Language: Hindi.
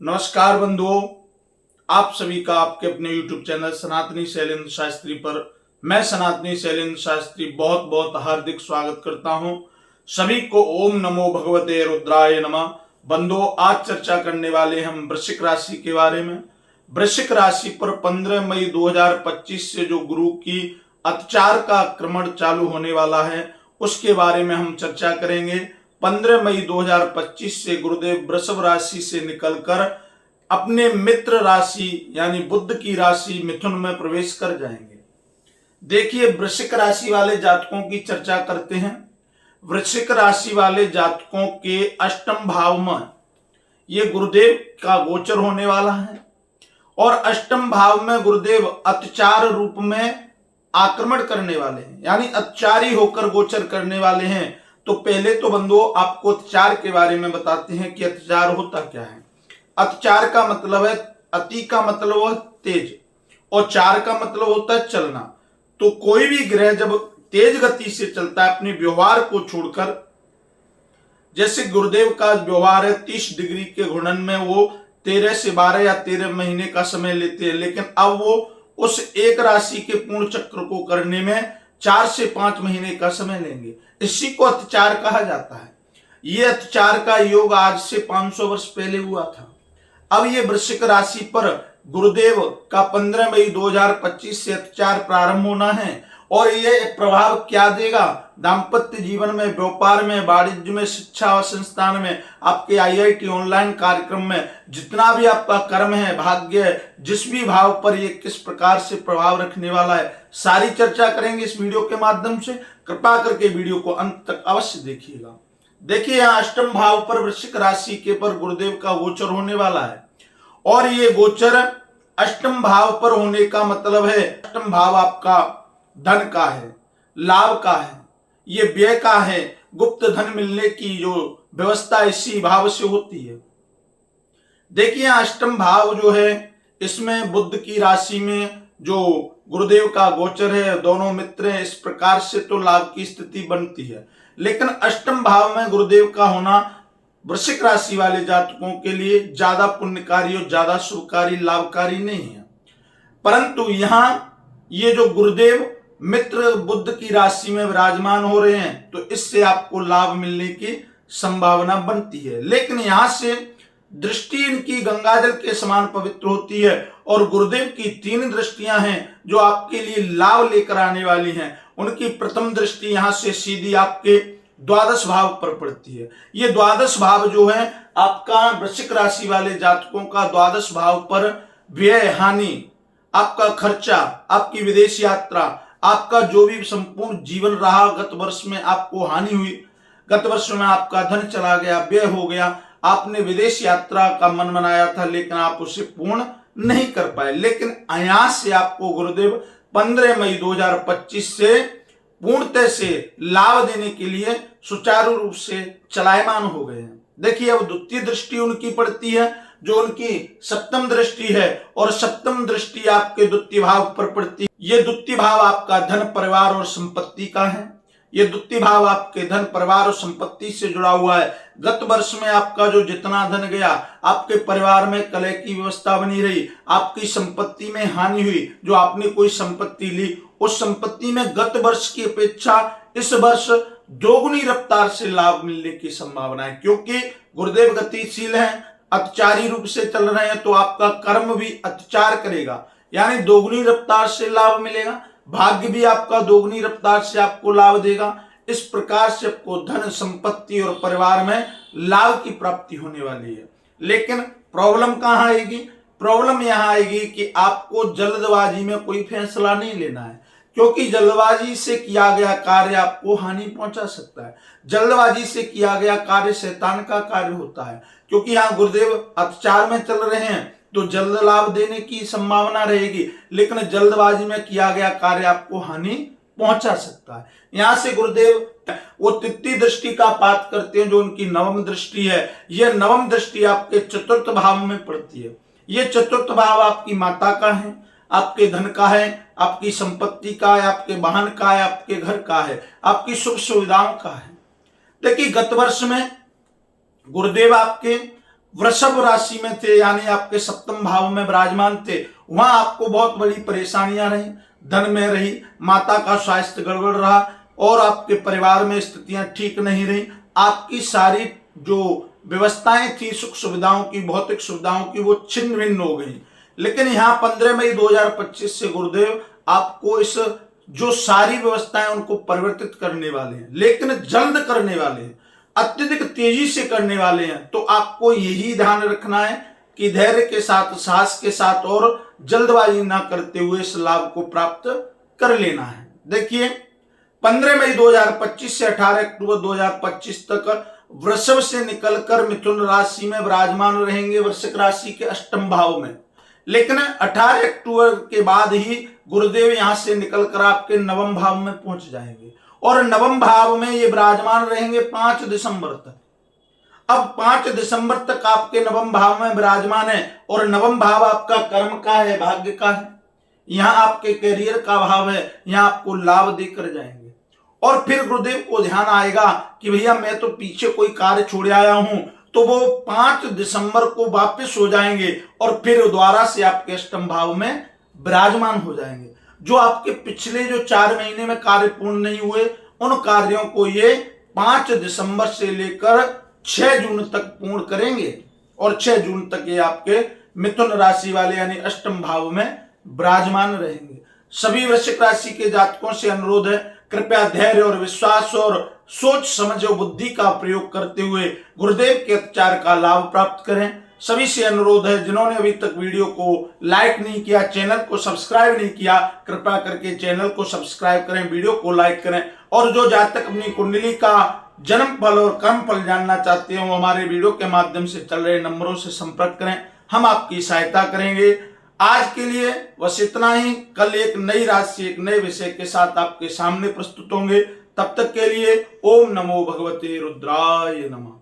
नमस्कार बंधुओं, आप सभी का आपके अपने YouTube चैनल सनातनी शैलेंद्र शास्त्री पर मैं सनातनी शैलेंद्र शास्त्री बहुत बहुत हार्दिक स्वागत करता हूं। सभी को ओम नमो भगवते रुद्राय नमः। बंधुओं, आज चर्चा करने वाले हम वृश्चिक राशि के बारे में। वृश्चिक राशि पर 15 मई 2025 से जो गुरु की अत्याचार का आक्रमण चालू होने वाला है उसके बारे में हम चर्चा करेंगे। 15 मई 2025 से गुरुदेव वृषभ राशि से निकलकर अपने मित्र राशि यानी बुध की राशि मिथुन में प्रवेश कर जाएंगे। देखिए, वृश्चिक राशि वाले जातकों की चर्चा करते हैं। वृश्चिक राशि वाले जातकों के अष्टम भाव में ये गुरुदेव का गोचर होने वाला है और अष्टम भाव में गुरुदेव अत्याचार रूप में आक्रमण करने वाले हैं, यानी अत्याचारी होकर गोचर करने वाले हैं। तो पहले तो बंधुओं आपको अत्याचार के बारे में बताते हैं कि अत्याचार होता क्या है। अत्याचार का मतलब है, अति का मतलब है तेज और चार का मतलब होता है चलना। तो कोई भी ग्रह जब तेज गति से चलता है अपने व्यवहार को छोड़कर, जैसे गुरुदेव का व्यवहार है 30 डिग्री के घूर्णन में वो 13 से 12 या 13 महीने का समय लेते हैं, लेकिन अब वो उस एक राशि के पूर्ण चक्र को करने में 4 से 5 महीने का समय लेंगे। इसी को अत्याचार कहा जाता है। ये अत्याचार का योग आज से 500 वर्ष पहले हुआ था। अब ये वृश्चिक राशि पर गुरुदेव का 15 मई 2025 से अत्याचार प्रारंभ होना है और ये प्रभाव क्या देगा दाम्पत्य जीवन में, व्यापार में, वाणिज्य में, शिक्षा और संस्थान में, आपके IIT ऑनलाइन कार्यक्रम में, जितना भी आपका कर्म है, भाग्य है, जिस भी भाव पर ये किस प्रकार से प्रभाव रखने वाला है, सारी चर्चा करेंगे इस वीडियो के माध्यम से। कृपा करके वीडियो को अंत तक अवश्य देखिएगा। देखिए, यहाँ अष्टम भाव पर वृश्चिक राशि के पर गुरुदेव का गोचर होने वाला है और ये गोचर अष्टम भाव पर होने का मतलब है अष्टम भाव आपका धन का है, लाभ का है, ये व्यय का है। गुप्त धन मिलने की जो व्यवस्था इसी भाव से होती है। देखिए, अष्टम भाव जो है इसमें बुध की राशि में जो गुरुदेव का गोचर है, दोनों मित्र हैं, इस प्रकार से तो लाभ की स्थिति बनती है। लेकिन अष्टम भाव में गुरुदेव का होना वृश्चिक राशि वाले जातकों के लिए ज्यादा पुण्यकारी और ज्यादा शुभकारी, लाभकारी नहीं है। परंतु यहां ये जो गुरुदेव मित्र बुध की राशि में विराजमान हो रहे हैं तो इससे आपको लाभ मिलने की संभावना बनती है। लेकिन यहां से दृष्टि इनकी गंगाजल के समान पवित्र होती है और गुरुदेव की 3 दृष्टियां हैं जो आपके लिए लाभ लेकर आने वाली हैं। उनकी प्रथम दृष्टि यहां से सीधी आपके द्वादश भाव पर पड़ती है। ये द्वादश भाव जो है आपका वृश्चिक राशि वाले जातकों का द्वादश भाव पर व्यय, हानि, आपका खर्चा, आपकी विदेश यात्रा, आपका जो भी संपूर्ण जीवन रहा, गत वर्ष में आपको हानि हुई, गत वर्ष में आपका धन चला गया, व्यय हो गया, आपने विदेश यात्रा का मन बनाया था लेकिन आप उसे पूर्ण नहीं कर पाए। लेकिन यहाँ से आपको गुरुदेव 15 मई 2025 से पूर्णतः से लाभ देने के लिए सुचारू रूप से चलायमान हो गए हैं। देखिए, अब द्वितीय दृष्टि उनकी पड़ती है जो उनकी सप्तम दृष्टि है और सप्तम दृष्टि आपके द्वितीय भाव पर पड़ती है। ये द्वितीय भाव आपका धन, परिवार और संपत्ति का है। ये द्वितीय भाव आपके धन, परिवार और संपत्ति से जुड़ा हुआ है। गत वर्ष में आपका जो जितना धन गया, आपके परिवार में कलह की व्यवस्था बनी रही, आपकी संपत्ति में हानि हुई, जो आपने कोई संपत्ति ली उस संपत्ति में गत वर्ष की अपेक्षा इस वर्ष दोगुनी रफ्तार से लाभ मिलने की संभावना है। क्योंकि गुरुदेव गतिशील हैं, अत्याचारी रूप से चल रहे हैं तो आपका कर्म भी अत्याचार करेगा, यानी दोगुनी रफ्तार से लाभ मिलेगा। भाग्य भी आपका दोगुनी रफ्तार से आपको लाभ देगा। इस प्रकार से आपको धन, संपत्ति और परिवार में लाभ की प्राप्ति होने वाली है। लेकिन प्रॉब्लम कहां आएगी? प्रॉब्लम यहां आएगी कि आपको जल्दबाजी में कोई फैसला नहीं लेना है, क्योंकि जल्दबाजी से किया गया कार्य आपको हानि पहुंचा सकता है। जल्दबाजी से किया गया कार्य शैतान का कार्य होता है। क्योंकि यहाँ गुरुदेव अत्याचार में चल रहे हैं तो जल्द लाभ देने की संभावना रहेगी, लेकिन जल्दबाजी में किया गया कार्य आपको हानि पहुंचा सकता है। यहां से गुरुदेव वो तृतीय दृष्टि का पाठ करते हैं जो उनकी नवम दृष्टि है। यह नवम दृष्टि आपके चतुर्थ भाव में पड़ती है। यह चतुर्थ भाव आपकी माता का है, आपके धन का है, आपकी संपत्ति का है, आपके वाहन का है, आपके घर का है, आपकी सुख सुविधाओं का है। देखिए, गत वर्ष में गुरुदेव आपके वृषभ राशि में थे, यानी आपके सप्तम भाव में विराजमान थे, वहां आपको बहुत बड़ी परेशानियां रही, धन में रही, माता का स्वास्थ्य गड़बड़ रहा और आपके परिवार में स्थितियां ठीक नहीं रही। आपकी सारी जो व्यवस्थाएं थी सुख सुविधाओं की, भौतिक सुविधाओं की, वो छिन्न भिन्न हो गई। लेकिन यहाँ 15 मई 2025 से गुरुदेव आपको इस जो सारी व्यवस्थाएं उनको परिवर्तित करने वाले हैं, लेकिन जल्द करने वाले हैं, अत्यधिक तेजी से करने वाले हैं। तो आपको यही ध्यान रखना है कि धैर्य के साथ, साहस के साथ और जल्दबाजी ना करते हुए इस लाभ को प्राप्त कर लेना है। देखिए 15 मई 2025 से 18 अक्टूबर 2025 तक वृषभ से निकलकर मिथुन राशि में विराजमान रहेंगे, वृश्चिक राशि के अष्टम भाव में। लेकिन 18 अक्टूबर के बाद ही गुरुदेव यहां से निकलकर आपके नवम भाव में पहुंच जाएंगे और नवम भाव में ये विराजमान रहेंगे 5 दिसंबर तक। अब 5 दिसंबर तक आपके नवम भाव में विराजमान है और नवम भाव आपका कर्म का है, भाग्य का है, यहां आपके करियर का भाव है, यहां आपको लाभ देकर जाएंगे। और फिर गुरुदेव को ध्यान आएगा कि भैया मैं तो पीछे कोई कार्य छोड़ आया हूं, तो वो 5 दिसंबर को वापस हो जाएंगे और फिर दोबारा से आपके अष्टम भाव में विराजमान हो जाएंगे। जो आपके पिछले जो 4 महीने में कार्य पूर्ण नहीं हुए, उन कार्यों को ये 5 दिसंबर से लेकर 6 जून तक पूर्ण करेंगे और 6 जून तक ये आपके मिथुन राशि वाले यानी अष्टम भाव में विराजमान रहेंगे। सभी वृश्चिक राशि के जातकों से अनुरोध है, कृपया धैर्य और विश्वास और सोच समझ और बुद्धि का प्रयोग करते हुए गुरुदेव के उपचार का लाभ प्राप्त करें। सभी से अनुरोध है, जिन्होंने अभी तक वीडियो को लाइक नहीं किया, चैनल को सब्सक्राइब नहीं किया, कृपया करके चैनल को सब्सक्राइब करें, वीडियो को लाइक करें। और जो जातक अपनी कुंडली का जन्म फल और कर्म फल जानना चाहते हैं, वो हमारे वीडियो के माध्यम से चल रहे नंबरों से संपर्क करें, हम आपकी सहायता करेंगे। आज के लिए बस इतना ही। कल एक नई राशि, एक नए विषय के साथ आपके सामने प्रस्तुत होंगे। तब तक के लिए ओम नमो भगवते रुद्राय नमः।